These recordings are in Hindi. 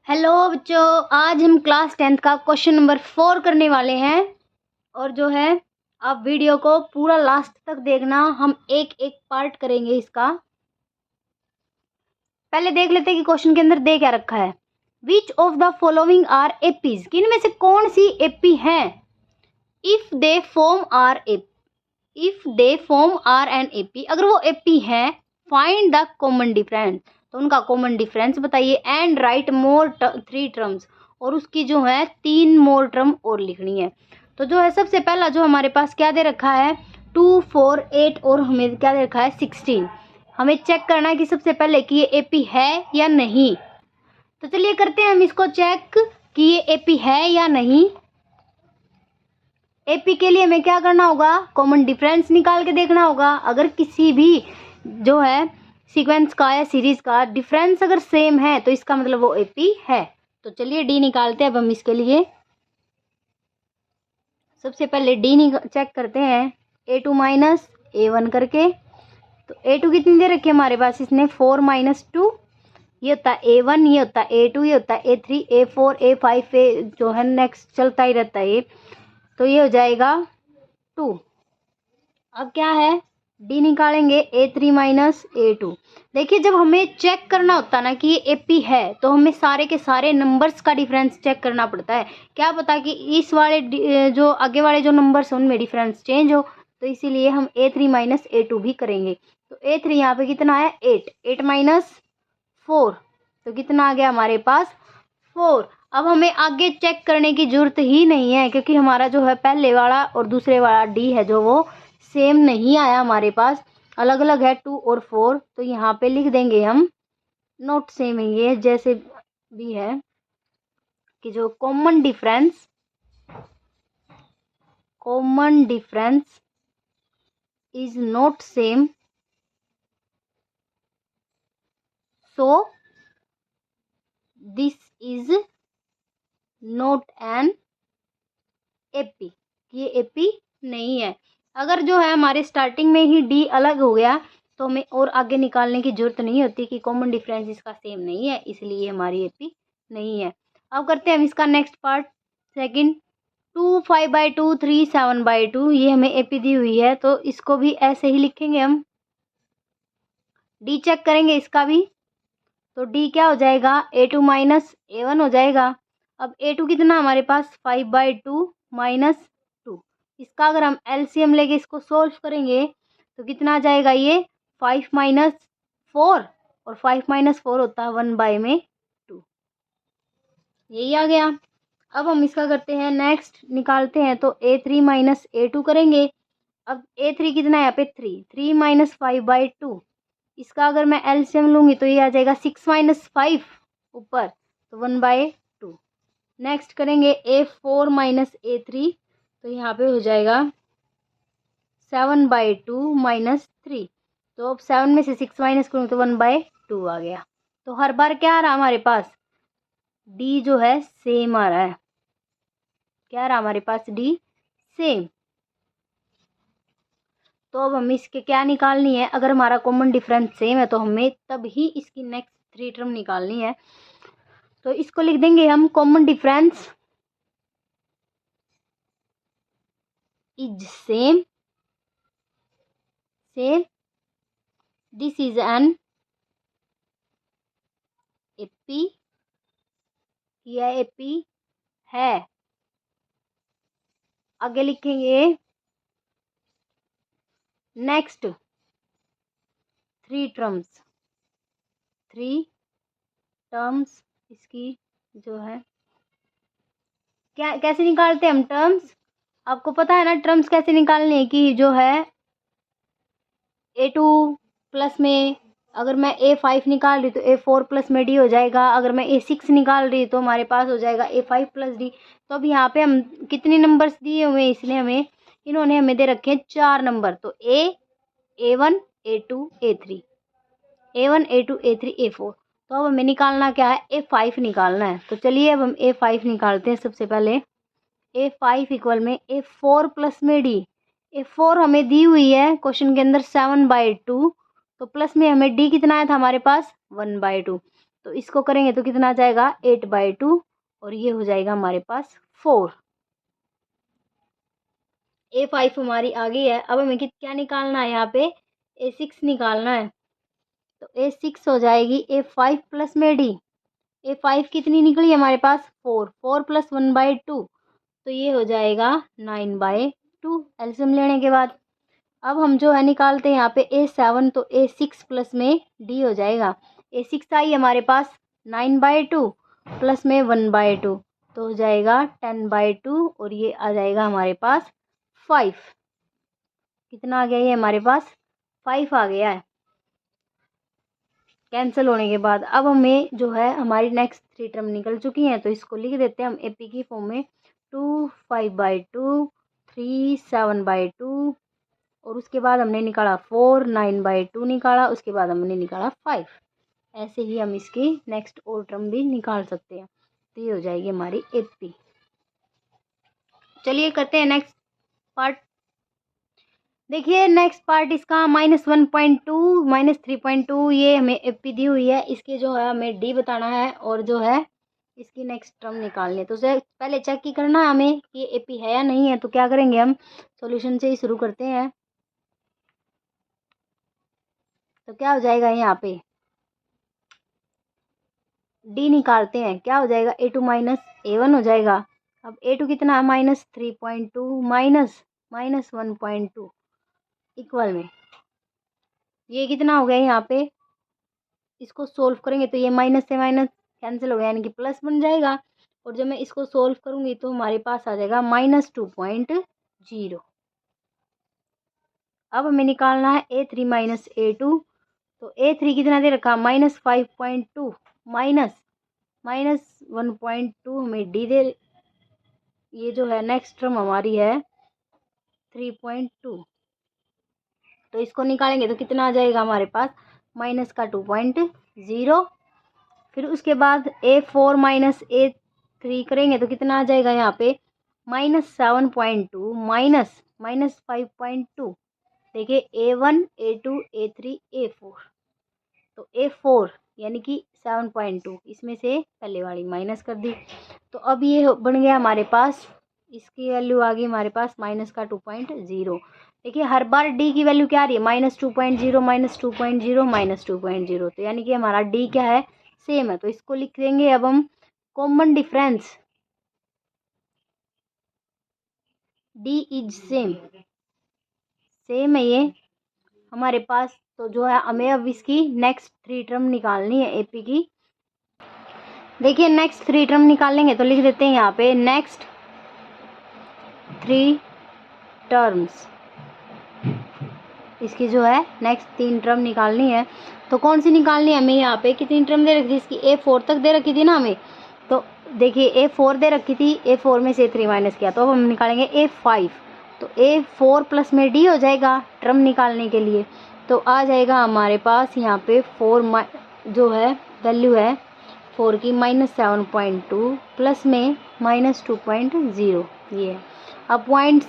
हेलो बच्चों, आज हम क्लास 10th का क्वेश्चन नंबर 4 करने वाले हैं। और जो है आप वीडियो को पूरा लास्ट तक देखना, हम एक एक पार्ट करेंगे इसका। पहले देख लेते हैं कि क्वेश्चन के अंदर दे क्या रखा है। Which of the following are APs, किन में से कौन सी एपी है। If they form are an AP, अगर वो एपी है, फाइंड द कॉमन डिफरेंस, तो उनका कॉमन डिफरेंस बताइए। एंड राइट मोर 3 टर्म्स, और उसकी जो है 3 मोर टर्म और लिखनी है। तो जो है सबसे पहला जो हमारे पास क्या दे रखा है, 2, 4, 8 और हमें क्या दे रखा है 16। हमें चेक करना है कि सबसे पहले कि ये एपी है या नहीं। तो चलिए करते हैं हम इसको चेक कि ये एपी है या नहीं। एपी के लिए हमें क्या करना होगा, कॉमन डिफरेंस निकाल के देखना होगा। अगर किसी भी जो है सीक्वेंस का या सीरीज का डिफरेंस अगर सेम है तो इसका मतलब वो एपी है। तो चलिए डी निकालते हैं अब हम इसके लिए। सबसे पहले डी चेक करते हैं, A2 माइनस A1 करके। तो A2 कितनी दे रखी है हमारे पास, इसने 4 माइनस 2, ये होता है A1, ये होता है A2, ये होता है A3, A4, A5 जो है नेक्स्ट चलता ही रहता है ये। तो ये हो जाएगा 2। अब क्या है, डी निकालेंगे A3 माइनस A2। देखिए जब हमें चेक करना होता है ना कि ये एपी है, तो हमें सारे के सारे नंबर्स का डिफरेंस चेक करना पड़ता है। क्या पता कि इस वाले जो आगे वाले जो नंबर्स हैं उनमें डिफरेंस चेंज हो, तो इसीलिए हम A3 माइनस A2 भी करेंगे। तो A3 यहाँ पे कितना है 8, 8 माइनस 4, तो कितना आ गया हमारे पास 4। अब हमें आगे चेक करने की जरूरत ही नहीं है, क्योंकि हमारा जो है पहले वाला और दूसरे वाला डी है जो वो सेम नहीं आया हमारे पास, अलग अलग है 2 और 4। तो यहाँ पे लिख देंगे हम नॉट सेम है ये, जैसे भी है कि जो common difference is not same, so this is not an AP, ये एपी नहीं है। अगर जो है हमारे स्टार्टिंग में ही डी अलग हो गया तो हमें और आगे निकालने की जरूरत नहीं होती कि कॉमन डिफरेंस इसका सेम नहीं है, इसलिए हमारी एपी नहीं है। अब करते हैं हम इसका नेक्स्ट पार्ट सेकंड। 2, 5/2, 3, 7/2, ये हमें एपी दी हुई है, तो इसको भी ऐसे ही लिखेंगे हम। डी चेक करेंगे इसका भी, तो डी क्या हो जाएगा A2 माइनस A1 हो जाएगा। अब A2 कितना हमारे पास 5/2 माइनस 2, इसका अगर हम एलसीएम लेके इसको सोल्व करेंगे तो कितना आ जाएगा, ये 5 माइनस 4, और 5 माइनस 4 होता है 1/2, यही आ गया। अब हम इसका करते हैं नेक्स्ट निकालते हैं, तो A3 माइनस A2 करेंगे। अब A3 कितना है यहाँ पे 3, 3 माइनस 5/2, इसका अगर मैं एलसीएम लूंगी तो ये आ जाएगा 6 माइनस 5 ऊपर, तो 1/2। नेक्स्ट करेंगे A4 माइनस A3, तो यहाँ पे हो जाएगा 7/2 माइनस 3। तो अब 7 में से 6 माइनस करूँ तो 1/2 आ गया। तो हर बार क्या आ रहा हमारे पास, डी जो है सेम आ रहा है। क्या आ रहा हमारे पास, डी सेम। तो अब हमें इसके क्या निकालनी है, अगर हमारा कॉमन डिफरेंस सेम है तो हमें तब ही इसकी नेक्स्ट 3 टर्म निकालनी है। तो इसको लिख देंगे हम, common difference is same, this is an AP, यह एपी है। आगे लिखेंगे नेक्स्ट 3 टर्म्स इसकी जो है क्या कैसे निकालते हैं हम टर्म्स, आपको पता है ना टर्म्स कैसे निकालने की। जो है A2 प्लस में अगर मैं A5 निकाल रही तो A4 प्लस में D हो जाएगा, अगर मैं A6 निकाल रही तो हमारे पास हो जाएगा A5 प्लस D। तो अब यहाँ पे हम कितने नंबर्स दिए हुए हैं, इसलिए इन्होंने हमें दे रखे हैं 4 नंबर। तो A1, A2, A3, A1, A2, A3, A4। तो अब हमें निकालना क्या है, A5 निकालना है। तो चलिए अब हम A5 निकालते हैं। सबसे पहले A5 इक्वल में A4 प्लस में D। A4 हमें दी हुई है क्वेश्चन के अंदर 7/2, तो प्लस में हमें D कितना आया था हमारे पास 1/2। तो इसको करेंगे तो कितना आ जाएगा 8/2 और ये हो जाएगा हमारे पास 4। A5 हमारी आ गई है। अब हमें क्या निकालना है, यहाँ पे A6 निकालना है। तो A6 हो जाएगी A5 प्लस में D। A5 कितनी निकली हमारे पास 4, 4 + 1/2 तो ये हो जाएगा 9/2 एलसीएम लेने के बाद। अब हम जो है निकालते हैं यहाँ पे A7, तो A6 प्लस में D हो जाएगा। A6 आई हमारे पास 9/2 प्लस में 1/2 तो हो जाएगा 10/2 और ये आ जाएगा हमारे पास 5। कितना आ गया ये हमारे पास 5 आ गया है कैंसिल होने के बाद। अब हमें जो है हमारी नेक्स्ट 3 टर्म निकल चुकी हैं, तो इसको लिख देते हैं हम AP की फॉर्म में। 2 5/2 3 7/2 और उसके बाद हमने निकाला 4 9/2 निकाला, उसके बाद हमने निकाला 5। ऐसे ही हम इसकी नेक्स्ट और टर्म भी निकाल सकते हैं। तो ये हो जाएगी हमारी AP। चलिए करते हैं नेक्स्ट पार्ट। देखिए नेक्स्ट पार्ट इसका -1.2 -3.2 ये हमें AP दी हुई है। इसके जो है हमें D बताना है और जो है इसकी नेक्स्ट टर्म निकालनी है। तो उसे पहले चेक ही करना है हमें कि AP है या नहीं है। तो क्या करेंगे, हम सॉल्यूशन से ही शुरू करते हैं। तो क्या हो जाएगा यहाँ पे D निकालते हैं, क्या हो जाएगा A2 - A1 हो जाएगा। अब A2 कितना है -3.2 -1.2 इक्वल में ये कितना हो गया यहाँ पे। इसको सोल्व करेंगे तो ये माइनस से माइनस कैंसिल हो गया, यानी कि प्लस बन जाएगा। और जब मैं इसको सोल्व करूंगी तो हमारे पास आ जाएगा -2.0। अब हमें निकालना है A3 - A2। तो A3 कितना दे रखा -5.2 -1.2 हमें D दे। ये जो है नेक्स्ट टर्म हमारी है 3.2। तो इसको निकालेंगे तो कितना आ जाएगा हमारे पास माइनस का 2.0। फिर उसके बाद A4 - A3 करेंगे तो कितना आ जाएगा यहाँ पे -7.2 -5.2। देखिए A1 A2 A3 A4, तो A4 यानी कि 7.2 इसमें से पहले वाली माइनस कर दी। तो अब ये बन गया हमारे पास, इसकी वैल्यू आ गई हमारे पास माइनस का 2.0। देखिए हर बार D की वैल्यू क्या आ रही है -2.0 -2.0 -2.0। तो यानी कि हमारा D क्या है सेम है। तो इसको लिख देंगे अब हम common difference D is same same है ये हमारे पास। तो जो है हमें अब इसकी नेक्स्ट 3 टर्म निकालनी है AP की। देखिए नेक्स्ट 3 टर्म निकालेंगे तो लिख देते हैं यहाँ पे नेक्स्ट 3 टर्म्स। इसकी जो है नेक्स्ट 3 टर्म निकालनी है। तो कौन सी निकालनी है हमें, यहाँ पे कितनी टर्म दे रखी थी इसकी A4 तक दे रखी थी ना हमें। तो देखिए A4 दे रखी थी, A4 में से 3 माइनस किया तो अब हम निकालेंगे A5। तो A4 प्लस में D हो जाएगा टर्म निकालने के लिए। तो आ जाएगा हमारे पास यहाँ पे 4 जो है वैल्यू है 4 की -7.2 प्लस में -2.0 ये है। अब पॉइंट्स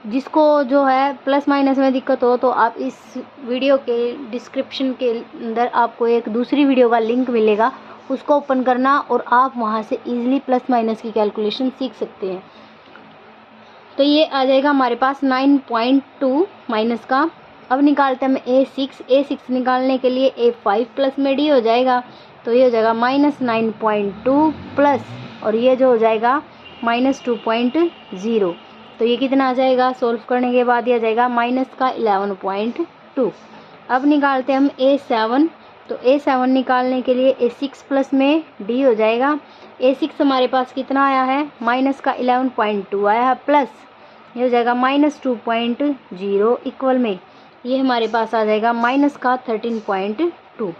जिसको जो है प्लस माइनस में दिक्कत हो तो आप इस वीडियो के डिस्क्रिप्शन के अंदर आपको एक दूसरी वीडियो का लिंक मिलेगा, उसको ओपन करना और आप वहां से इजीली प्लस माइनस की कैलकुलेशन सीख सकते हैं। तो ये आ जाएगा हमारे पास 9.2 माइनस का। अब निकालते हैं हम A6 निकालने के लिए A5 प्लस में D हो जाएगा। तो ये हो जाएगा -9.2 प्लस और ये जो हो जाएगा -2.0। तो ये कितना आ जाएगा सोल्व करने के बाद ये आ जाएगा -11.2। अब निकालते हैं हम A7। तो A7 निकालने के लिए A6 प्लस में D हो जाएगा। A6 हमारे पास कितना आया है -11.2 आया है प्लस ये हो जाएगा -2.0 इक्वल में ये हमारे पास आ जाएगा -13.2।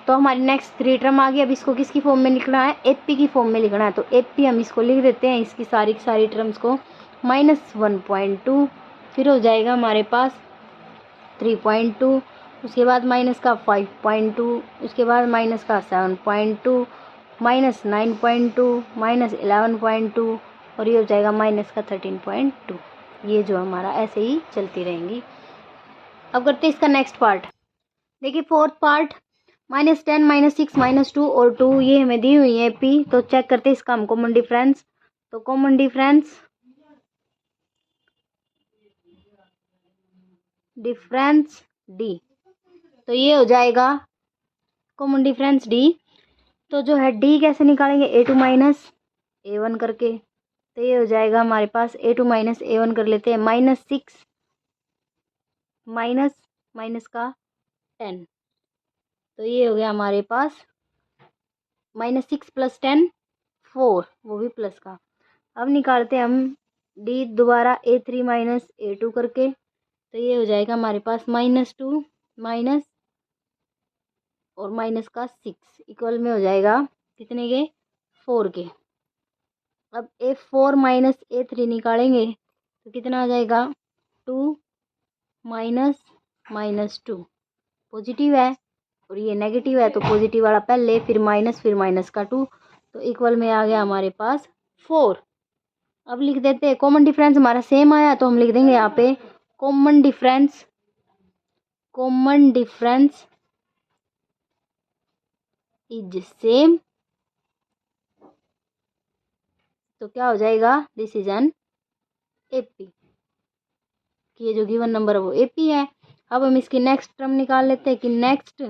तो हमारी नेक्स्ट 3 टर्म आ गई। अब इसको किसकी फॉर्म में लिखना है AP की फॉर्म में लिखना है। तो AP हम इसको लिख देते हैं इसकी सारी टर्म्स को -1.2 फिर हो जाएगा हमारे पास 3.2 उसके बाद माइनस का 5.2 उसके बाद माइनस का 7.2 -9.2 -11.2 और ये हो जाएगा माइनस का 13.2। ये जो हमारा ऐसे ही चलती रहेंगी। अब करते हैं इसका नेक्स्ट पार्ट। देखिए फोर्थ पार्ट -10 -6 -2 और 2 ये हमें दी हुई है पी। तो चेक करते हैं इसका हम कॉमन डिफरेंस। तो कॉमन डिफरेंस डी, तो ये हो जाएगा कॉमन डिफरेंस डी। तो जो है डी कैसे निकालेंगे, A2 माइनस A1 करके। तो ये हो जाएगा हमारे पास A2 माइनस A1 कर लेते हैं, -6 माइनस माइनस का 10। तो ये हो गया हमारे पास -6 + 10 4, वो भी प्लस का। अब निकालते हैं हम डी दोबारा A3 माइनस A2 करके। तो ये हो जाएगा हमारे पास -2 माइनस और माइनस का 6 इक्वल में हो जाएगा कितने के, 4 के। अब A4 माइनस A3 निकालेंगे तो कितना आ जाएगा, 2 माइनस -2। पॉजिटिव है और ये नेगेटिव है, तो पॉजिटिव वाला पहले, फिर माइनस का 2, तो इक्वल में आ गया हमारे पास 4। अब लिख देते हैं, कॉमन डिफरेंस हमारा सेम आया तो हम लिख देंगे यहाँ पे कॉमन डिफरेंस इज सेम। तो क्या हो जाएगा, दिस इज एन एपी, कि ये जो गिवन नंबर है वो एपी है। अब हम इसकी नेक्स्ट टर्म निकाल लेते हैं कि नेक्स्ट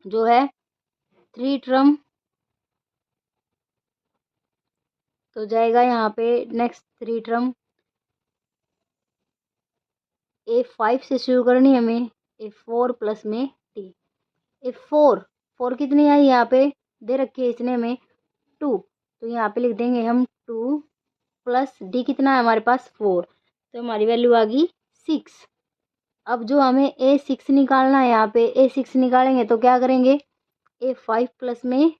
जो है 3 टर्म, तो जाएगा यहाँ पे नेक्स्ट 3 टर्म A5 से शुरू करनी है हमें, A4 प्लस में टी। A4 कितनी आई यहाँ पे दे रखी है इसने हमें 2, तो यहाँ पे लिख देंगे हम 2 प्लस डी कितना है हमारे पास 4, तो हमारी वैल्यू आ गई 6। अब जो हमें A6 निकालना है, यहाँ पे A6 निकालेंगे तो क्या करेंगे, A5 प्लस में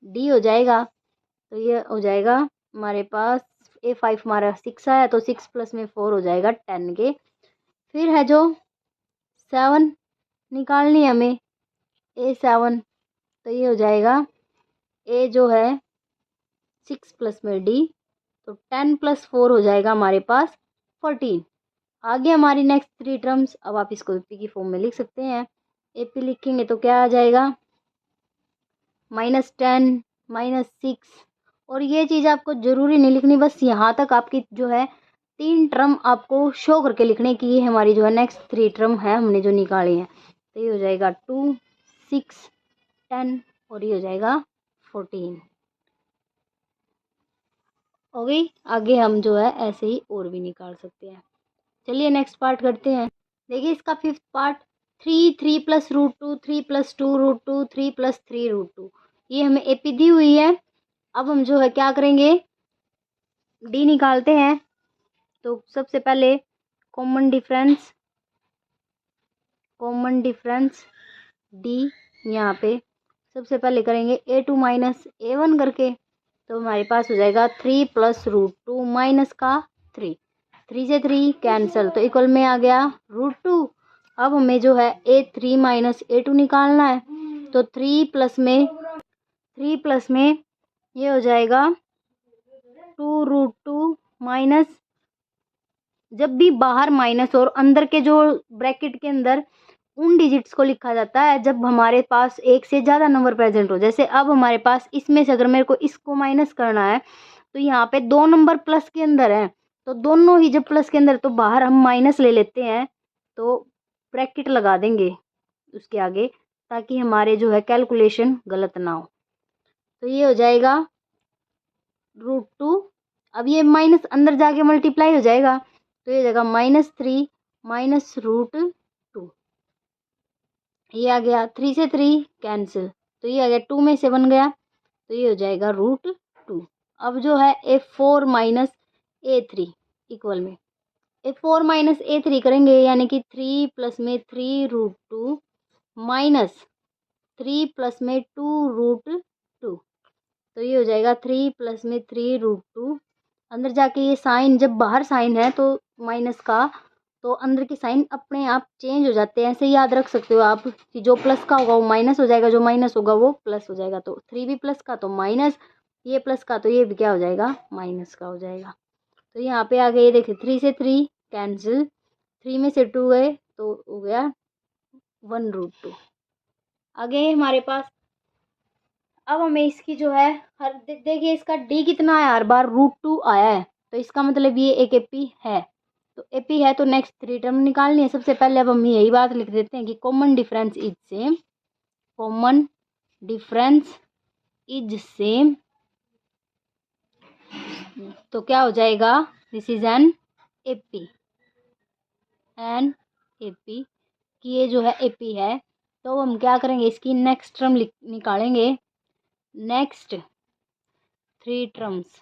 डी हो जाएगा। तो ये हो जाएगा हमारे पास A5 हमारा 6 आया, तो 6 प्लस में 4 हो जाएगा 10 के। फिर है जो 7 निकालनी है हमें, A7, तो ये हो जाएगा A जो है 6 प्लस में डी, तो 10 + 4 हो जाएगा हमारे पास 14। आगे हमारी नेक्स्ट 3 टर्म्स, अब आप इसको एपी की फॉर्म में लिख सकते हैं। एपी लिखेंगे तो क्या आ जाएगा, -10 -6, और ये चीज़ आपको ज़रूरी नहीं लिखनी, बस यहाँ तक आपकी जो है 3 टर्म आपको शो करके लिखने की, ये हमारी जो है नेक्स्ट 3 टर्म है हमने जो निकाली है। तो ये हो जाएगा 2 6 10 और ये हो जाएगा 14 हो गई। आगे हम जो है ऐसे ही और भी निकाल सकते हैं। चलिए नेक्स्ट पार्ट करते हैं। देखिए इसका 5th पार्ट, 3 + √2 3 + 2 √2 3 + 3 √2, ये हमें एपी दी हुई है। अब हम जो है क्या करेंगे, डी निकालते हैं। तो सबसे पहले कॉमन डिफरेंस डी, यहाँ पे सबसे पहले करेंगे A2 माइनस A1 करके। तो हमारे पास हो जाएगा 3 + √2 माइनस का 3, 3 से 3 कैंसिल, तो इक्वल में आ गया √2। अब हमें जो है A3 माइनस A2 निकालना है। तो 3 प्लस में ये हो जाएगा 2 √2 माइनस, जब भी बाहर माइनस और अंदर के जो ब्रैकेट के अंदर उन डिजिट्स को लिखा जाता है जब हमारे पास एक से ज़्यादा नंबर प्रेजेंट हो। जैसे अब हमारे पास इसमें से अगर मेरे को इसको माइनस करना है, तो यहाँ पे 2 नंबर प्लस के अंदर है, तो दोनों ही जब प्लस के अंदर, तो बाहर हम माइनस ले लेते हैं, तो ब्रैकेट लगा देंगे उसके आगे, ताकि हमारे जो है कैलकुलेशन गलत ना हो। तो ये हो जाएगा √2। अब ये माइनस अंदर जाके मल्टीप्लाई हो जाएगा, तो ये हो जाएगा -3 माइनस √2, ये आ गया 3 से 3 कैंसिल, तो ये आ गया 2 में से 1 गया, तो ये हो जाएगा √2। अब जो है A4 माइनस A3 इक्वल में A4 माइनस A3 करेंगे, यानी कि 3 प्लस में 3 √2 माइनस 3 प्लस में 2 √2, तो ये हो जाएगा 3 प्लस में 3 √2। अंदर जाके ये साइन, जब बाहर साइन है तो माइनस का, तो अंदर के साइन अपने आप चेंज हो जाते हैं। ऐसे याद रख सकते हो आप कि जो प्लस का होगा वो माइनस हो जाएगा, जो माइनस होगा वो प्लस हो जाएगा। तो 3 भी प्लस का तो माइनस, ये प्लस का तो ये भी क्या हो जाएगा, माइनस का हो जाएगा। तो यहाँ पे आ गए, ये देखिए 3 से 3 कैंसिल, 3 में से 2 गए तो हो गया 1 √2। आगे हमारे पास अब हमें इसकी जो है हर देखिए इसका डी कितना है, हर बार √2 आया है, तो इसका मतलब ये एक एपी है। तो एपी है तो नेक्स्ट 3 टर्म निकालनी है। सबसे पहले अब हम यही बात लिख देते हैं कि common difference is same, common difference is same. तो क्या हो जाएगा, this is an AP, an AP कि ये जो है एपी है। तो हम क्या करेंगे, इसकी नेक्स्ट टर्म निकालेंगे, next 3 terms,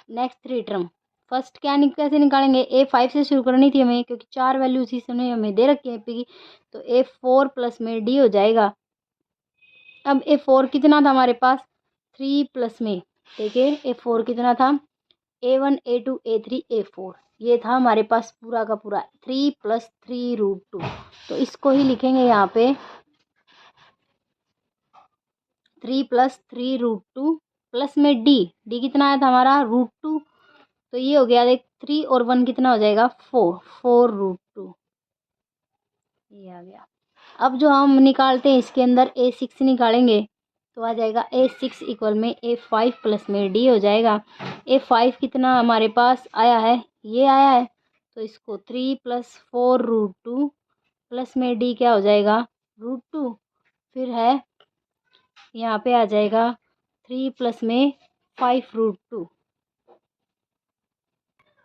next 3 term. First कैसे निकालेंगे, A5 से शुरू करनी थी हमें क्योंकि 4 वैल्यू इसी समय हमें दे रखी है एपी की। तो A4 प्लस में डी हो जाएगा। अब A4 कितना था हमारे पास, 3 प्लस में, देखिए A4 कितना था, A1 A2 A3 A4, ये था हमारे पास पूरा का पूरा 3 + 3√2। तो इसको ही लिखेंगे यहाँ पे 3 + 3√2 प्लस में डी कितना आया था हमारा √2। तो ये हो गया, देख 3 और 1 कितना हो जाएगा 4√2, ये आ गया। अब जो हम निकालते हैं इसके अंदर A6 निकालेंगे तो आ जाएगा A6 इक्वल में A5 प्लस में डी हो जाएगा। A5 कितना हमारे पास आया है, ये आया है, तो इसको 3 + 4√2 प्लस में डी क्या हो जाएगा √2, फिर है यहाँ पे आ जाएगा 3 प्लस में 5√2।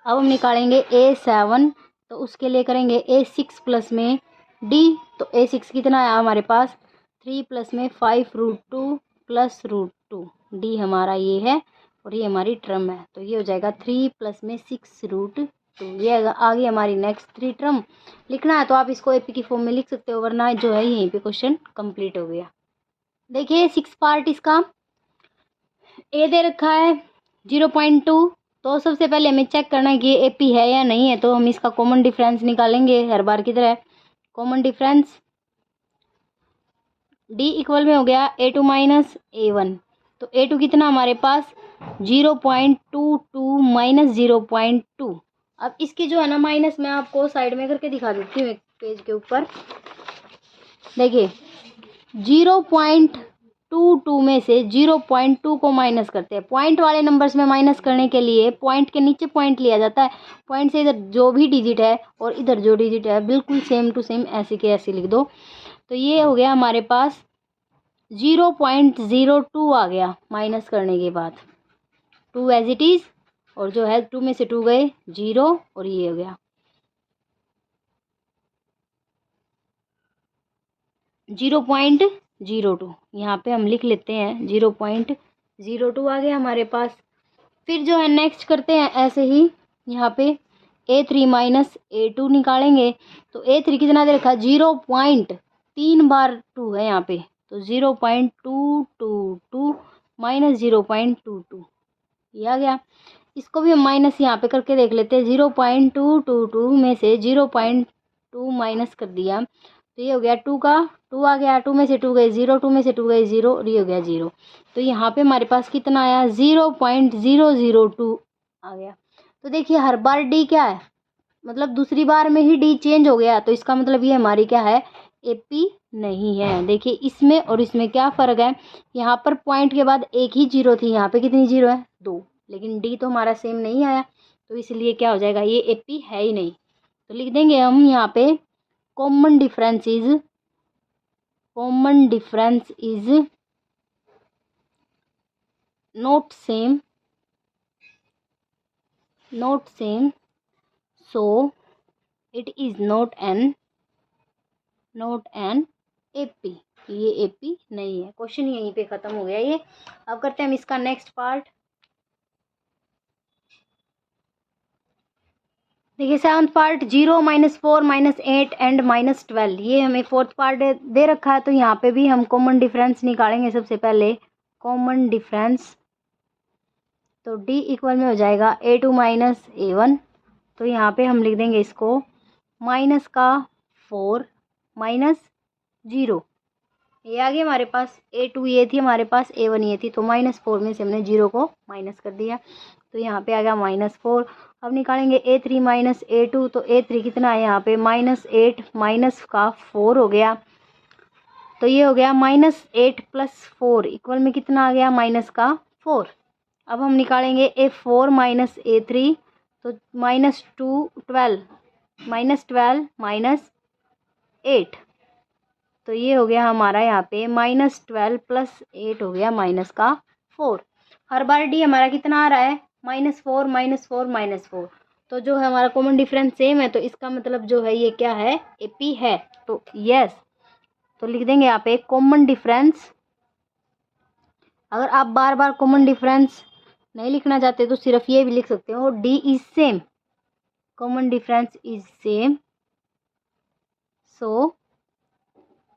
अब हम निकालेंगे A7, तो उसके लिए करेंगे A6 प्लस में डी। तो A6 कितना आया हमारे पास, 3 प्लस में 5√2 प्लस √2, डी हमारा ये है और ये हमारी टर्म है। तो ये हो जाएगा 3 प्लस में 6√2, ये आ गई हमारी नेक्स्ट 3 टर्म। लिखना है तो आप इसको एपी की फॉर्म में लिख सकते हो, वरना जो है यहीं पे क्वेश्चन कंप्लीट हो गया। देखिए 6 पार्ट इसका ए दे रखा है 0.2। तो सबसे पहले हमें चेक करना है कि ये एपी है या नहीं है। तो हम इसका कॉमन डिफरेंस निकालेंगे हर बार की तरह। कॉमन डिफरेंस डी इक्वल में हो गया A2 माइनस A1। तो A2 कितना हमारे पास 0.22 माइनस 0.2। अब इसकी जो है ना माइनस मैं आपको साइड में करके दिखा देती हूँ एक पेज के ऊपर। देखिए 0.22 में से 0.2 को माइनस करते हैं। पॉइंट वाले नंबर्स में माइनस करने के लिए पॉइंट के नीचे पॉइंट लिया जाता है। पॉइंट से इधर जो भी डिजिट है और इधर जो डिजिट है बिल्कुल सेम टू सेम ऐसे के ऐसे लिख दो। तो ये हो गया हमारे पास 0.02 आ गया माइनस करने के बाद, 2 एज इट इज, और जो है 2 में से 2 गए 0 और ये हो गया 0.02। यहाँ पे हम लिख लेते हैं 0.02 आ गया हमारे पास। फिर जो है नेक्स्ट करते हैं ऐसे ही, यहाँ पे A3 माइनस A2 निकालेंगे। तो A3 कितना दे रखा है 0.3 बार 2 है यहाँ पे, तो 0.222 माइनस 0.22 ये आ गया। इसको भी हम माइनस यहाँ पे करके देख लेते हैं। 0.222 में से 0.2 माइनस कर दिया तो ये हो गया 2 का 2 आ गया, 2 में से 2 गए 0, 2 में से 2 गए 0 और ये हो गया 0। तो यहाँ पे हमारे पास कितना आया 0.002 आ गया। तो देखिए हर बार डी क्या है, मतलब दूसरी बार में ही डी चेंज हो गया, तो इसका मतलब ये हमारी क्या है एपी नहीं है। देखिए इसमें और इसमें क्या फ़र्क है, यहाँ पर पॉइंट के बाद एक ही जीरो थी, यहाँ पे कितनी जीरो है 2, लेकिन डी तो हमारा सेम नहीं आया, तो इसलिए क्या हो जाएगा ये एपी है ही नहीं। तो लिख देंगे हम यहाँ पे common difference is not same so it is not an AP, ये एपी नहीं है। क्वेश्चन यहीं पे खत्म हो गया ये। अब करते हैं हम इसका नेक्स्ट पार्ट। देखिए 7th पार्ट 0 -4 -8 एंड -12, ये हमें 4th पार्ट दे रखा है। तो यहाँ पे भी हम कॉमन डिफरेंस निकालेंगे। सबसे पहले कॉमन डिफरेंस, तो D इक्वल में हो जाएगा A2 माइनस A1। तो यहाँ पे हम लिख देंगे इसको माइनस का 4 माइनस 0, ये आ गया हमारे पास। A2 ये थी हमारे पास, A1 ये थी, तो -4 में से हमने 0 को माइनस कर दिया, तो यहाँ पे आ गया -4 अब निकालेंगे A3 माइनस A2, तो A3 कितना है यहाँ पे -8 माइनस का 4 हो गया, तो ये हो गया -8 प्लस 4 इक्वल में कितना आ गया -4। अब हम निकालेंगे A4 माइनस A3, तो -12 माइनस 8, तो ये हो गया हमारा यहाँ पे -12 प्लस 8 हो गया -4। हर बार डी हमारा कितना आ रहा है -4 -4 तो जो है हमारा कॉमन डिफरेंस सेम है, तो इसका मतलब जो है ये क्या है एपी है। तो यस, तो लिख देंगे यहाँ पे कॉमन डिफरेंस। अगर आप बार बार कॉमन डिफरेंस नहीं लिखना चाहते तो सिर्फ ये भी लिख सकते हो D is same, common difference is same, so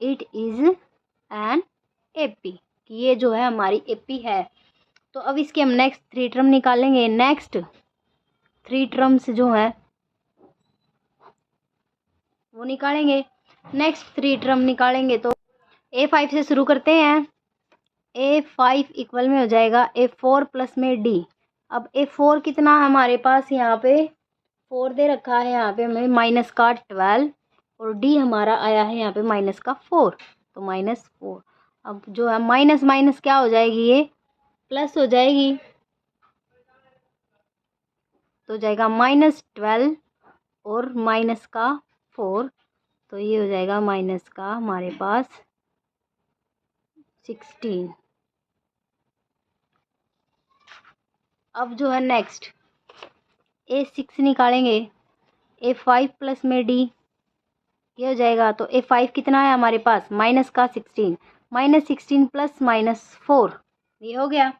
it is an AP, कि ये जो है हमारी एपी है। तो अब इसके हम नेक्स्ट 3 टर्म निकालेंगे। नेक्स्ट 3 टर्म्स जो है वो निकालेंगे। नेक्स्ट 3 टर्म निकालेंगे तो A5 से शुरू करते हैं। A5 इक्वल में हो जाएगा A4 प्लस में D। अब A4 कितना है हमारे पास, यहाँ पे 4 दे रखा है, यहाँ पे हमें माइनस का 12 और D हमारा आया है यहाँ पे माइनस का 4, तो -4। अब जो है माइनस माइनस क्या हो जाएगी, ये प्लस हो जाएगी, तो जाएगा -12 और माइनस का 4, तो ये हो जाएगा माइनस का हमारे पास 16। अब जो है नेक्स्ट A6 निकालेंगे। A5 प्लस में D ये हो जाएगा, तो A5 कितना है हमारे पास माइनस का 16, -16 प्लस -4 ये हो गया,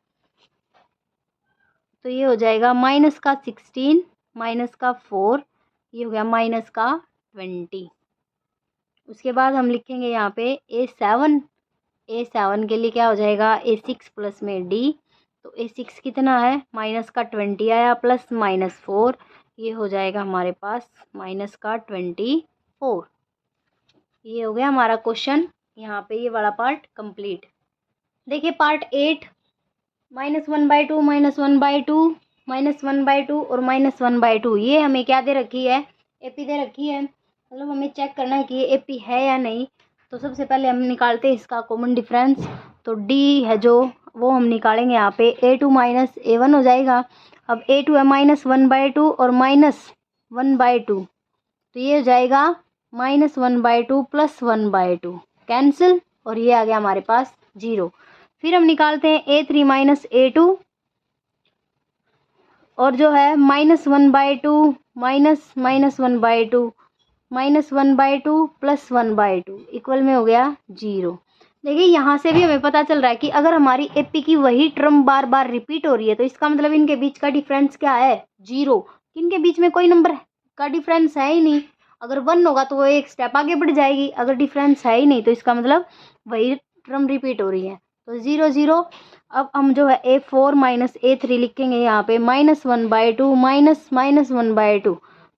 तो ये हो जाएगा माइनस का 16 माइनस का 4, ये हो गया माइनस का 20। उसके बाद हम लिखेंगे यहाँ पे A7 के लिए क्या हो जाएगा A6 प्लस में D, तो A6 कितना है माइनस का 20 आया प्लस -4, ये हो जाएगा हमारे पास माइनस का 24। ये हो गया हमारा क्वेश्चन, यहाँ पे ये वाला पार्ट कंप्लीट। देखिए पार्ट 8 -1/2 -1/2 -1/2 और -1/2 ये हमें क्या दे रखी है एपी दे रखी है, मतलब हमें चेक करना है कि ये एपी है या नहीं। तो सबसे पहले हम निकालते हैं इसका कॉमन डिफरेंस, तो डी है जो वो हम निकालेंगे यहाँ पे A2 माइनस A1 हो जाएगा। अब A2 है -1/2 और -1/2, तो ये हो जाएगा -1/2 प्लस 1/2 कैंसिल, और ये आ गया हमारे पास 0। फिर हम निकालते हैं A3 माइनस A2, और जो है -1/2 -1/2 -1/2 प्लस 1/2 इक्वल में हो गया 0। देखिए यहाँ से भी हमें पता चल रहा है कि अगर हमारी एपी की वही टर्म बार बार रिपीट हो रही है तो इसका मतलब इनके बीच का डिफरेंस क्या है 0। इनके बीच में कोई नंबर का डिफरेंस है ही नहीं। अगर 1 होगा तो वो एक स्टेप आगे बढ़ जाएगी, अगर डिफरेंस है ही नहीं तो इसका मतलब वही टर्म रिपीट हो रही है, तो 0 0। अब हम जो है A4 माइनस A3 लिखेंगे यहाँ पे -1/2 -1/2,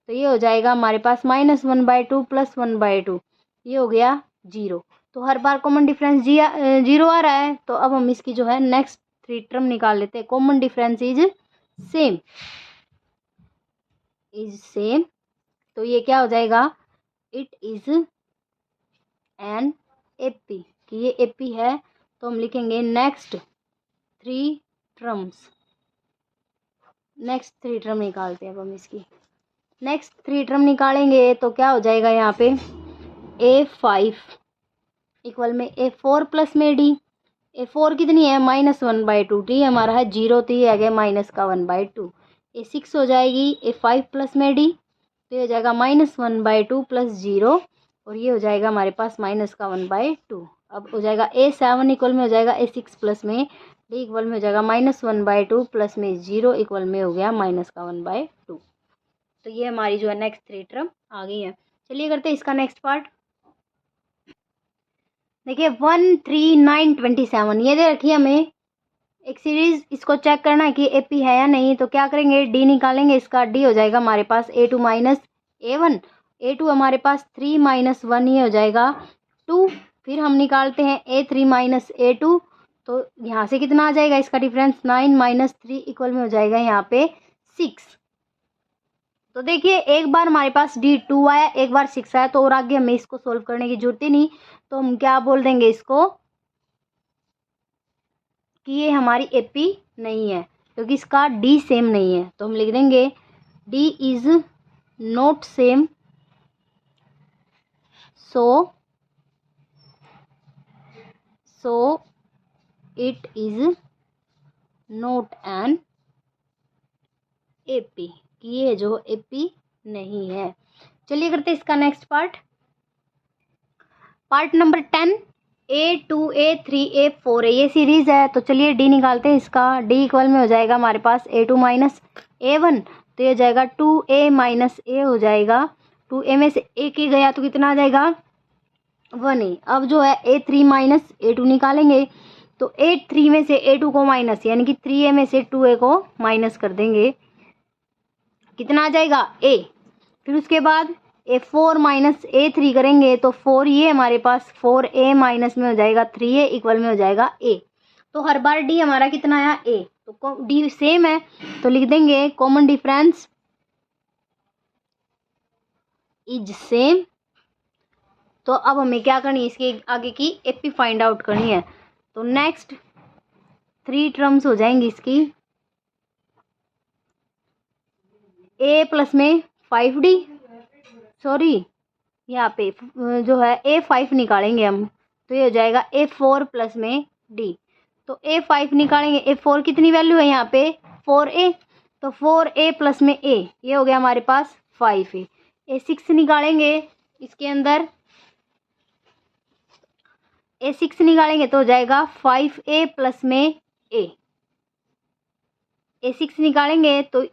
तो ये हो जाएगा हमारे पास -1/2 प्लस 1/2, ये हो गया 0। तो हर बार कॉमन डिफरेंस 0 आ रहा है, तो अब हम इसकी जो है नेक्स्ट 3 टर्म निकाल लेते हैं। कॉमन डिफरेंस इज सेम, तो ये क्या हो जाएगा इट इज एन एपी, कि ये एपी है। तो हम लिखेंगे नेक्स्ट 3 टर्म्स। नेक्स्ट 3 टर्म निकालते हैं अब हम इसकी। नेक्स्ट 3 टर्म निकालेंगे तो क्या हो जाएगा यहाँ पे A5 इक्वल में A4 प्लस में D। A4 कितनी है -1/2, D हमारा है 0, तो ये आ गया माइनस का 1/2। A6 हो जाएगी A5 प्लस में D, तो ये हो जाएगा -1/2 प्लस 0, और ये हो जाएगा हमारे पास माइनस का 1/2। अब हो जाएगा A7 इक्वल में हो जाएगा A6 प्लस में D इक्वल में हो जाएगा -1/2 प्लस में 0 इक्वल में हो गया माइनस का 1/2। तो ये हमारी जो है नेक्स्ट 3 टर्म आ गई है। चलिए करते हैं इसका नेक्स्ट पार्ट। देखिए 1 3 9 27 ये दे रखी है हमें एक सीरीज, इसको चेक करना है कि एपी है या नहीं। तो क्या करेंगे डी निकालेंगे, इसका डी हो जाएगा हमारे पास A2 माइनस A1, A2 हमारे पास 3 माइनस 1 ये हो जाएगा 2। फिर हम निकालते हैं A3 माइनस A2, तो यहाँ से कितना आ जाएगा इसका डिफरेंस 9 माइनस 3 इक्वल में हो जाएगा यहाँ पे 6। तो देखिए एक बार हमारे पास D2 आया, एक बार 6 आया, तो और आगे हमें इसको सोल्व करने की जरूरत ही नहीं। तो हम क्या बोल देंगे इसको कि ये हमारी एपी नहीं है, क्योंकि इसका डी सेम नहीं है। तो हम लिख देंगे D is not same, so it is not an AP, कि ये जो एपी नहीं है। चलिए करते हैं इसका next part number 10। A2 A3 A4 ये सीरीज है। तो चलिए डी निकालते हैं इसका। डी इक्वल में हो जाएगा हमारे पास A2 माइनस A1, तो ये हो जाएगा 2A माइनस ए हो जाएगा। 2A में से एक ही गया तो कितना आ जाएगा 1A। अब जो है A3 माइनस A2 निकालेंगे, तो A3 में से A2 को माइनस, यानी कि 3A में से 2A को माइनस कर देंगे, कितना आ जाएगा A। फिर उसके बाद A4 माइनस A3 करेंगे, तो 4 ये हमारे पास 4A माइनस में हो जाएगा 3A इक्वल में हो जाएगा A। तो हर बार D हमारा कितना आया A, तो D सेम है, तो लिख देंगे कॉमन डिफरेंस इज सेम। तो अब हमें क्या करनी है, इसके आगे की एपी फाइंड आउट करनी है। तो नेक्स्ट 3 टर्म्स हो जाएंगी इसकी। A प्लस में 5D, सॉरी यहाँ पे जो है A5 निकालेंगे हम, तो ये हो जाएगा A4 प्लस में D। तो A5 निकालेंगे, A4 कितनी वैल्यू है यहाँ पे 4A, तो 4A प्लस में A, ये हो गया हमारे पास 5A। A6 निकालेंगे, इसके अंदर A6 निकालेंगे तो हो जाएगा 5A प्लस में A। A6 निकालेंगे तो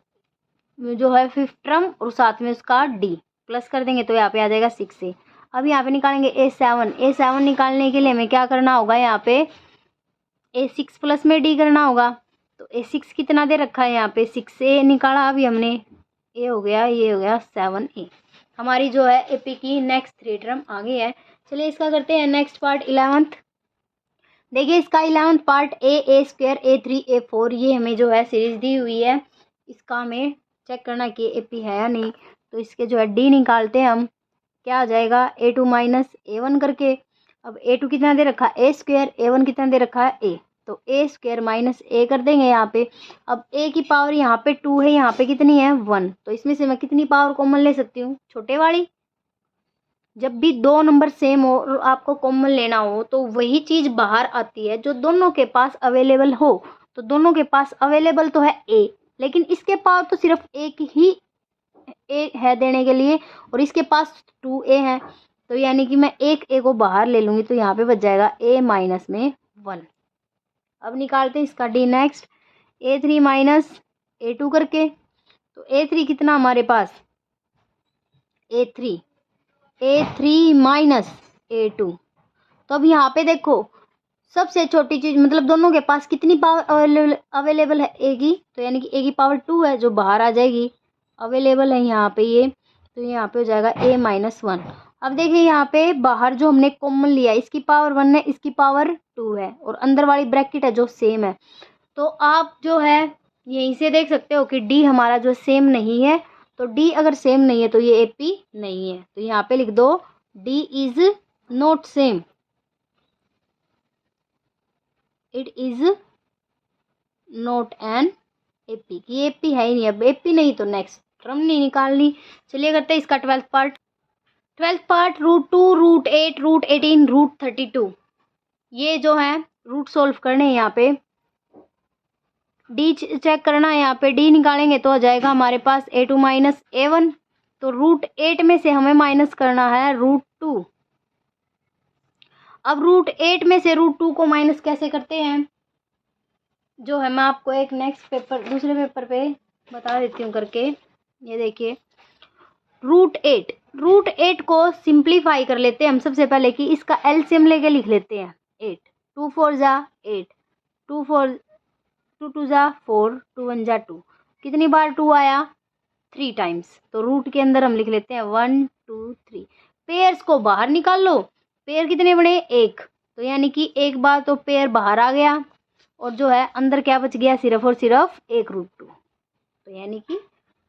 जो है 5th टर्म और साथ में उसका D प्लस कर देंगे, तो यहाँ पे आ जाएगा 6A। अब यहाँ पे निकालेंगे A7 निकालने के लिए हमें क्या करना होगा, यहाँ पे A6 प्लस में D करना होगा। तो A6 कितना दे रखा है यहाँ पे 6A निकाला अभी हमने, ये हो गया 7A। हमारी जो है एपी की नेक्स्ट 3 टर्म आ गई है। चलिए इसका करते हैं नेक्स्ट पार्ट 11th। देखिए इसका 11th part A square A3 A4 ये हमें जो है सीरीज दी हुई है, इसका हमें चेक करना कि एपी है या नहीं। तो इसके जो है डी निकालते हैं हम, क्या आ जाएगा A2 माइनस A1 करके। अब A2 कितना दे रखा है A स्क्वायर, A1 कितना दे रखा है A, तो A स्क्वायर माइनस A कर देंगे यहाँ पे। अब A की पावर यहाँ पे 2 है, यहाँ पे कितनी है 1, तो इसमें से मैं कितनी पावर कॉमन ले सकती हूँ, छोटे वाली। जब भी दो नंबर सेम हो और आपको कॉमन लेना हो, तो वही चीज़ बाहर आती है जो दोनों के पास अवेलेबल हो। तो दोनों के पास अवेलेबल तो है A, लेकिन इसके पास तो सिर्फ एक ही A है देने के लिए, और इसके पास 2A है, तो यानी कि मैं एक A को बाहर ले लूँगी, तो यहाँ पे बच जाएगा A माइनस में 1। अब निकालते हैं इसका D next, A3 minus A2 करके। तो A3 कितना हमारे पास A3 माइनस A2। तो अब यहाँ पे देखो सबसे छोटी चीज, मतलब दोनों के पास कितनी पावर अवेलेबल है A की, तो यानी कि A की पावर 2 है जो बाहर आ जाएगी, अवेलेबल है यहाँ पे ये, तो यहाँ पे हो जाएगा A माइनस 1। अब देखिए यहाँ पे बाहर जो हमने कॉमन लिया, इसकी पावर 1 है, इसकी पावर 2 है, और अंदर वाली ब्रैकेट है जो सेम है। तो आप जो है यहीं से देख सकते हो कि D हमारा जो सेम नहीं है, तो D अगर सेम नहीं है तो ये एपी नहीं है। तो यहाँ पे लिख दो D is not same, it is not an AP, की एपी है ही नहीं। अब एपी नहीं तो नेक्स्ट टर्म नहीं निकालनी। चलिए करते हैं इसका 12th पार्ट। 12th पार्ट √2 √8 √18 √32 ये जो है रूट सोल्व करने हैं। यहाँ पे डी चेक करना है, यहाँ पे डी निकालेंगे तो हो जाएगा हमारे पास A2 माइनस A1। तो √8 में से हमें माइनस करना है √2। अब √8 में से √2 को माइनस कैसे करते हैं, जो है मैं आपको एक नेक्स्ट पेपर दूसरे पेपर पे बता देती हूँ करके। ये देखिए √8 को सिंप्लीफाई कर लेते हैं हम सबसे पहले, कि इसका एलसीएम लेके लिख लेते हैं 8, 2 4 जा 8, 2 4 2 2 जा 4, 2 1 जा 2, कितनी बार 2 आया 3 टाइम्स। तो रूट के अंदर हम लिख लेते हैं 1 2 3। पेयर्स को बाहर निकाल लो, पेयर कितने बने 1, तो यानी कि एक बार तो पेयर बाहर आ गया, और जो है अंदर क्या बच गया सिर्फ और सिर्फ एक √2, तो यानी कि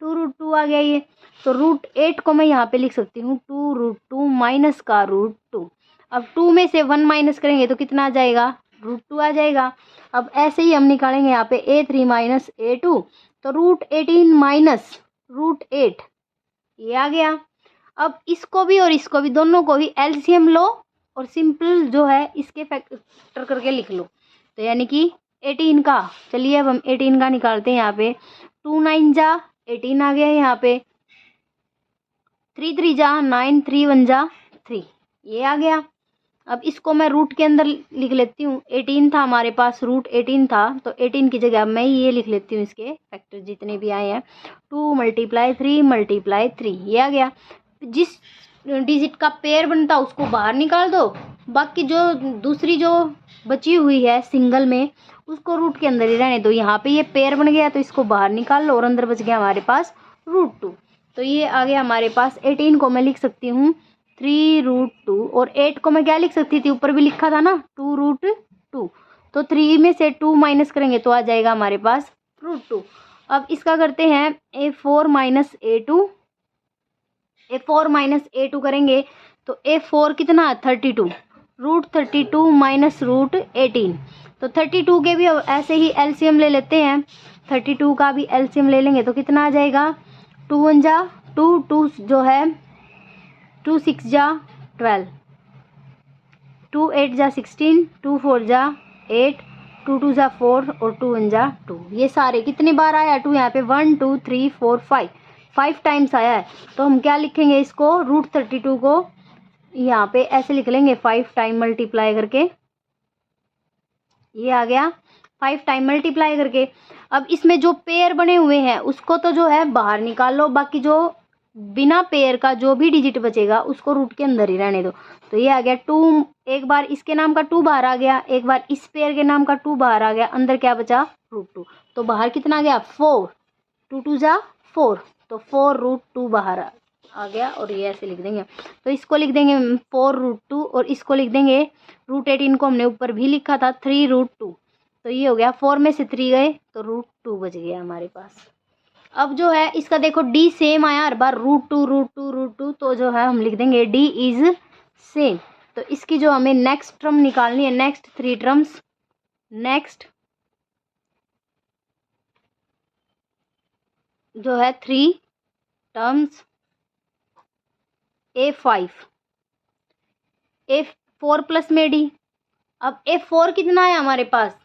2√2 आ गया ये। तो √8 को मैं यहाँ पे लिख सकती हूँ 2√2 माइनस का √2। अब 2 में से 1 माइनस करेंगे तो कितना आ जाएगा, √2 आ जाएगा। अब ऐसे ही हम निकालेंगे यहाँ पे A3 माइनस A2, तो √18 माइनस √8 ये आ गया। अब इसको भी और इसको भी, दोनों को भी एलसीएम लो और सिंपल जो है इसके फैक्टर करके लिख लो। तो यानी कि 18 का, चलिए अब हम 18 का निकालते हैं। यहाँ पे 2 9 जा 18 आ गया यहाँ पे, 3 3 जा 9, 3 1 जा 3 ये आ गया। अब इसको मैं रूट के अंदर लिख लेती हूँ। 18 था हमारे पास, √18 था, तो 18 की जगह मैं ये लिख लेती हूँ इसके फैक्टर जितने भी आए हैं। 2 × 3 × 3 ये आ गया। जिस डिजिट का पेयर बनता उसको बाहर निकाल दो, बाकी जो दूसरी जो बची हुई है सिंगल में उसको रूट के अंदर ही रहने दो। यहाँ पे ये पेयर बन गया तो इसको बाहर निकाल लो और अंदर बच गया हमारे पास √2। तो ये आ गया हमारे पास। 18 को मैं लिख सकती हूँ 3√2 और 8 को मैं क्या लिख सकती थी, ऊपर भी लिखा था ना 2√2। तो 3 में से 2 माइनस करेंगे तो आ जाएगा हमारे पास √2। अब इसका करते हैं A4 minus A2। A4 minus A2 करेंगे तो A4 कितना है 32, √32 माइनस √18। तो 32 के भी ऐसे ही एलसीएम ले लेते हैं। 32 का भी एलसीएम ले लेंगे तो कितना आ जाएगा, 2 1 जा 2, 2 जो है 2 6 जा 12, 2 8 जा 16, 2 4 जा 8, 2 2 जा 4 और 2 1 जा 2। ये सारे कितनी बार आया 2 यहाँ पे, 1 2 3 4 5 टाइम्स आया है। तो हम क्या लिखेंगे इसको, √32 को यहाँ पे ऐसे लिख लेंगे 5 टाइम मल्टीप्लाई करके, ये आ गया 5 टाइम मल्टीप्लाई करके। अब इसमें जो पेयर बने हुए हैं उसको तो जो है बाहर निकाल लो, बाकी जो बिना पेयर का जो भी डिजिट बचेगा उसको रूट के अंदर ही रहने दो। तो ये आ गया 2, एक बार इसके नाम का 2 बाहर आ गया, एक बार इस पेयर के नाम का 2 बाहर आ गया, अंदर क्या बचा √2। तो बाहर कितना आ गया 4, 2 2 जा 4, तो 4√2 बाहर आ गया। और ये ऐसे लिख देंगे, तो इसको लिख देंगे 4√2 और इसको लिख देंगे √18 को हमने ऊपर भी लिखा था 3√2। तो ये हो गया, 4 में से 3 गए तो √2 बच गया हमारे पास। अब जो है इसका देखो डी सेम आया हर बार, √2, तो जो है हम लिख देंगे डी इज सेम। तो इसकी जो हमें नेक्स्ट टर्म निकालनी है, नेक्स्ट 3 टर्म्स, नेक्स्ट जो है 3 टर्म्स A5, A4 प्लस में डी। अब A4 कितना है हमारे पास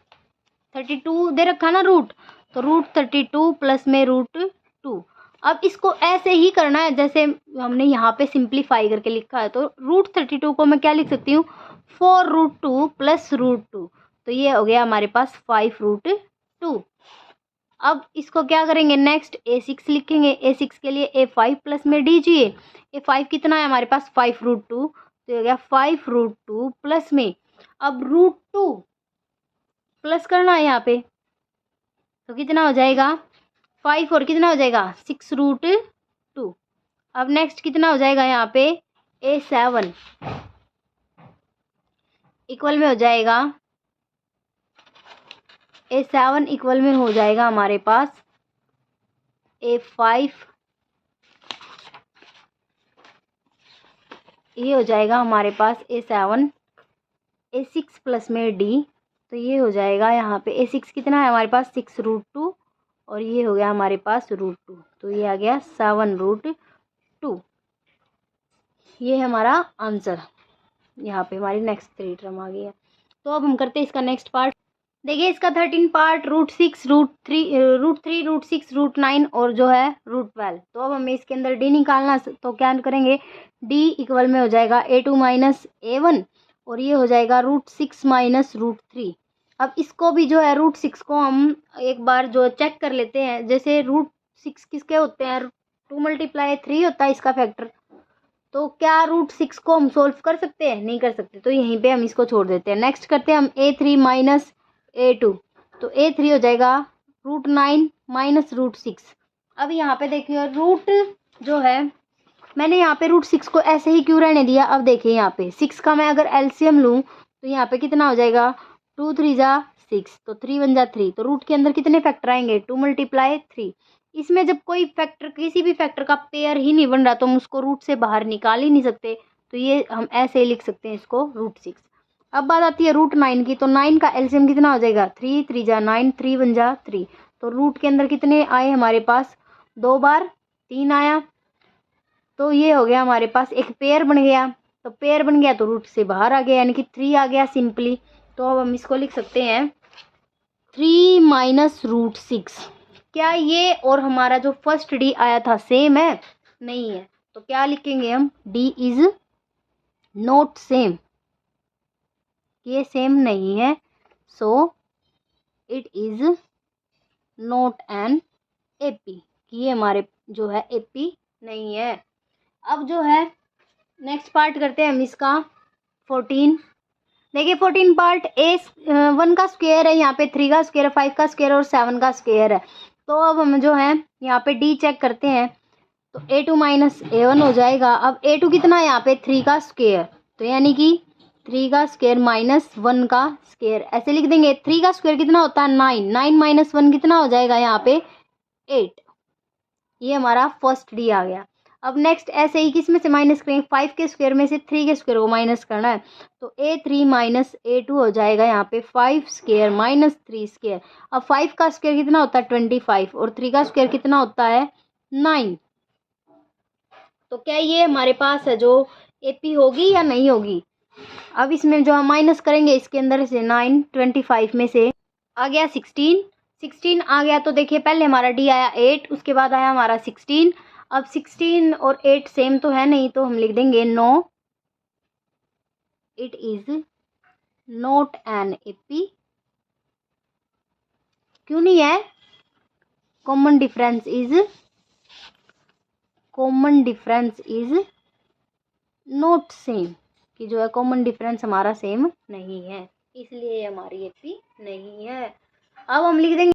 32 दे रखा ना रूट, तो √32 प्लस में √2। अब इसको ऐसे ही करना है जैसे हमने यहाँ पे सिंप्लीफाई करके लिखा है। तो √32 को मैं क्या लिख सकती हूँ 4√2 प्लस √2, तो ये हो गया हमारे पास 5√2। अब इसको क्या करेंगे, नेक्स्ट A6 लिखेंगे। A6 के लिए A5 प्लस में डी चाहिए। A5 कितना है हमारे पास 5√2, तो ये हो गया 5√2 प्लस में, अब √2 प्लस करना है यहाँ पे, तो कितना हो जाएगा 5 और कितना हो जाएगा 6√2। अब नेक्स्ट कितना हो जाएगा यहाँ पे A7 इक्वल में हो जाएगा, A7 इक्वल में हो जाएगा हमारे पास A5, ये हो जाएगा हमारे पास A7, A6 प्लस में D, तो ये हो जाएगा यहाँ पे A6 कितना है हमारे पास 6√2 और ये हो गया हमारे पास √2, तो ये आ गया 7√2। ये है हमारा आंसर। यहाँ पे हमारी नेक्स्ट 3 टर्म आ गई है। तो अब हम करते हैं इसका नेक्स्ट पार्ट। देखिए इसका 13 पार्ट √6, √3, √6, √9 और जो है √12। तो अब हमें इसके अंदर डी निकालना, तो क्या करेंगे डी इक्वल में हो जाएगा A2 माइनस A1 और ये हो जाएगा √6 माइनस √3। अब इसको भी जो है √6 को हम एक बार जो चेक कर लेते हैं, जैसे √6 किसके होते हैं 2 × 3 होता है इसका फैक्टर। तो क्या √6 को हम सोल्व कर सकते हैं, नहीं कर सकते, तो यहीं पे हम इसको छोड़ देते हैं। नेक्स्ट करते हैं हम A3 माइनस A2, तो A3 हो जाएगा √9 माइनस √6। अब यहाँ पे देखिए रूट जो है मैंने यहाँ पे √6 को ऐसे ही क्यों रहने दिया। अब देखिए यहाँ पे 6 का मैं अगर एलसीएम लूँ तो यहाँ पे कितना हो जाएगा 2 3 जा 6, तो 3 1 जा 3, तो रूट के अंदर कितने फैक्टर आएंगे 2 × 3, इसमें जब कोई फैक्टर, किसी भी फैक्टर का पेयर ही नहीं बन रहा, तो हम उसको रूट से बाहर निकाल ही नहीं सकते। तो ये हम ऐसे ही लिख सकते हैं इसको, √6। अब बात आती है √9 की। तो 9 का एलसीएम कितना हो जाएगा, 3 3 जा 9, 3 1 जा 3। तो रूट के अंदर कितने आए हमारे पास, 2 बार 3 आया। तो ये हो गया हमारे पास एक पेयर बन गया। तो पेयर बन गया तो रूट से बाहर आ गया, यानी कि 3 आ गया सिंपली। तो अब हम इसको लिख सकते हैं 3 माइनस √6। क्या ये और हमारा जो फर्स्ट डी आया था सेम है, नहीं है। तो क्या लिखेंगे हम, डी इज नॉट सेम, ये सेम नहीं है। So it is not an AP, ये हमारे जो है एपी नहीं है। अब जो है नेक्स्ट पार्ट करते हैं हम इसका 14। देखिए 14 पार्ट, ए 1 का स्क्वायर है, यहाँ पे 3 का स्क्वायर है, 5 का स्क्वायर और 7 का स्क्वायर है। तो अब हम जो है यहाँ पे डी चेक करते हैं। तो a2 माइनस a1 हो जाएगा। अब a2 कितना है यहाँ पे, 3 का स्क्वायर, तो यानी कि 3 का स्क्वायर माइनस 1 का स्क्वायर, ऐसे लिख देंगे। 3 का स्क्वायर कितना होता है, 9, 9 माइनस 1 कितना हो जाएगा यहाँ पे, 8। ये हमारा फर्स्ट डी आ गया। अब नेक्स्ट ऐसे ही किस में से माइनस करेंगे, 5 के स्क्वायर में से 3 के स्क्वायर को माइनस करना है। तो a3 माइनस a2 हो जाएगा यहाँ पे 5 स्क्वायर माइनस 3 स्क्वायर। अब 5 का स्क्वायर कितना होता है, 25, और 3 का स्क्वायर कितना होता है, 9। तो क्या ये हमारे पास है जो एपी होगी या नहीं होगी। अब इसमें जो हम माइनस करेंगे इसके अंदर से 9, 25 में से आ गया 16, 16 आ गया। तो देखिए पहले हमारा डी आया 8, उसके बाद आया हमारा 16। अब 16 और 8 सेम तो है नहीं, तो हम लिख देंगे no, it is not an AP. क्यों नहीं है, common difference is not same, कि जो है कॉमन डिफरेंस हमारा सेम नहीं है, इसलिए हमारी एपी नहीं है। अब हम लिख देंगे